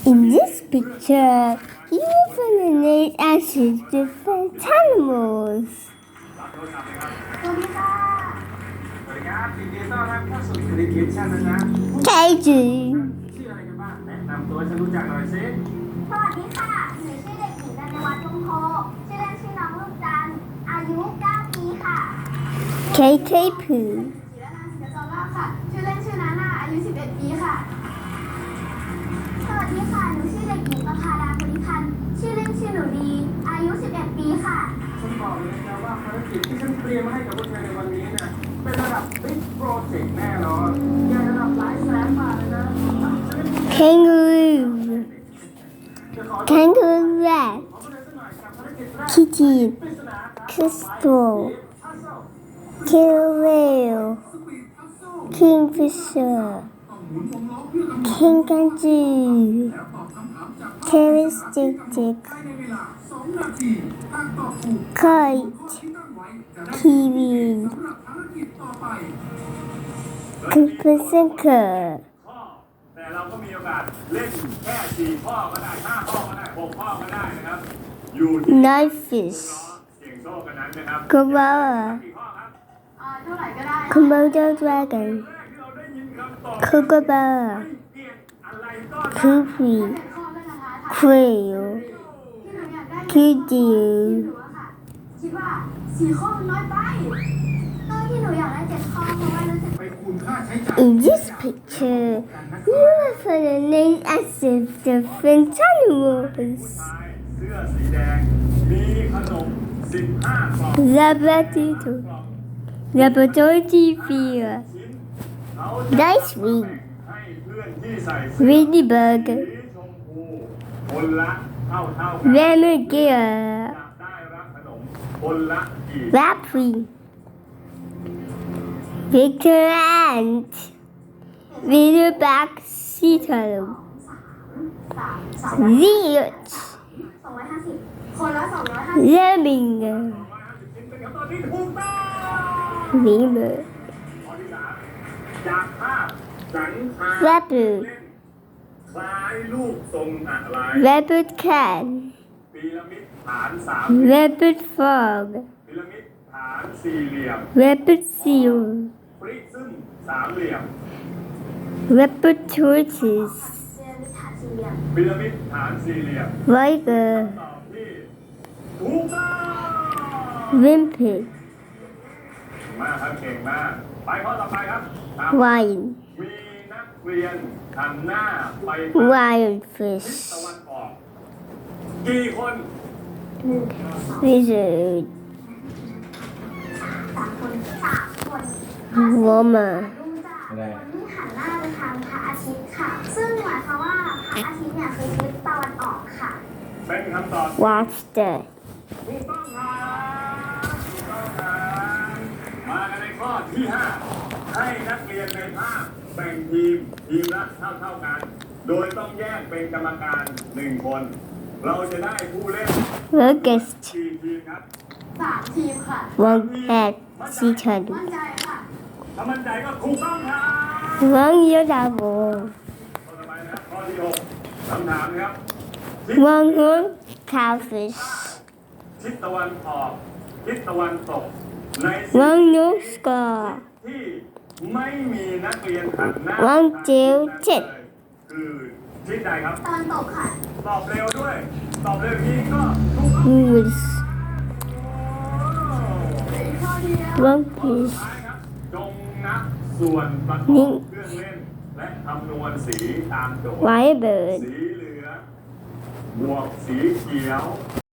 In this picture, even the answers different animals. สวัสดีค่ะสวัสดีครับยินดีต้อนรับเข้าสู่ธุรกิจชาตินะ Cage. ชื่ออะไรกันบ้างแนะนำตัวฉันรู้จักหน่อยสิ สวัสดีค่ะหนูชื่อเด็กหญิงกัญญวัฒน์วงศ์โพชื่อเล่นชื่อน้องลูกจันทร์อายุ 9 ปีค่ะ KK Poo. ศิรนันท์ศิลจรรอดค่ะ ชื่อเล่นชื่อนาน่าอายุ 11 ปีค่ะ สวัสดีค่ะ หนูชื่อเด็กหญิงประภาดาภูริพันธ์ชื่อเล่นชื่อหนูดี อายุ 11 ปีค่ะ ฉันบอกเลยนะว่าภารกิจที่ฉันเตรียมมาให้กับพวกเธอในวันนี้เนี่ยเป็นระดับ Big Project แน่นอนใหญ่ระดับหลายแสนบาทเลยนะฉันไม่พูด Kangaroo. จะขอ Kangaroo Rat. ขอเสนอสักหน่อยกับภารกิจแรก Kitty. ปริศนาครับ Crystal. พัซเซิล Killer Whale. Kingfisher. Kangaroo. Charismatic. Kite. Kiwi. Kingfisher. ข้อแต่เราก็มีโอกาสเล่นแค่4ข้อก็ได้5ข้อก็ได้6ข้อก็ได้นะครับอยู่ที่ Knifefish. เสียงโชคกันนั้นนะครับ Koala. กี่ข้อครับ เท่าไหร่ก็ได้ Komodo dragon. แรกที่เราได้ยินคำตอบ Kookaburra. เกียรติอะไรก็ได้ Poopy. ข้อไม่นะคะ Quail. ที่หนูอยากได้ Kudu. หนูอะค่ะคิดว่า4 ข้อมันน้อยไปที่หนูอยากได้7 ข้อเพราะว่ารู้สึก ไปคูณค่าใช้จ่าย In this picture, you will find a name as if different animals. ชายเสื้อสีแดงมีขนม15กล่อง Labradoodle. Labrador Beaver. ชิ้นเขา Nice ring. ให้เพื่อนที่ใส่เสื้อ Ladybug. สีชมพูคนละเท่ากัน Ramagea. จะได้รับขนมคนละกี่ Lapwing. Victor Ant. Razorback Sea Turtle. 3 Leech. 250 คนละ 250 Lemminger. ชิ้นเป็นคำตอบที่ถูกต้อง Lemur. ข้อที่สามจากภาพสันทาน Leopard. เล่นคล้ายรูปทรงอะไร Leopard Cat. พีระมิดฐานสามเหลี่ยม Leopard Frog. พีระมิดฐานสี่เหลี่ยม Leopard Seal. ปริซึมสามเหลี่ยม Leopard Tortoise. เจอมิถฐานสี่เหลี่ยม พีระมิดฐานสี่เหลี่ยม Viper. ตอบที่ถูกต้อง Limpet. มากครับเก่งมากไปข้อต่อไปครับครับ Lion. มีนักเรียนหันหน้าไปทาง Lionfish. ทิศตะวันออกกี่คน Lizard. 3 คน Llama. ลุงจะคนที่หันหน้าไปทางพระอาทิตย์ค่ะ ซึ่งหมายความว่าพระอาทิตย์เนี่ยคือทิศตะวันออกค่ะ เป็นคำตอบ Lobster. ถูกต้องครับถูกต้องครับมากันในข้อที่ 5 ให้นักเรียนในภาพแบ่งทีมละเท่ากัน โดยต้องแยกเป็นกรรมการ 1 คน เราจะได้ผู้เล่น Locust. 4 ทีมครับ 3 ทีมค่ะ One head. Sea turtle. มั่นใจค่ะ ถ้ามั่นใจก็ถูกต้องครับ One Yodabu. ข้อต่อไปนะครับข้อที่ 6คำถามนะครับ One horn cowfish. ทิศตะวันออกทิศตะวันตกใน One nose scar. ที่ไม่มีนักเรียนหันหน้า One tail tip. คือทิศใดครับ ตะวันตกค่ะ ตอบเร็วด้วย ตอบเร็วนี้ก็ถูกต้อง Moose. อีกข้อเดียว One fish. ท้ายครับจงนับส่วนประกอบเครื่องเล่น และคำนวณสีตามโจทย์ Lyrebird. สีเหลืองบวกสีเขียว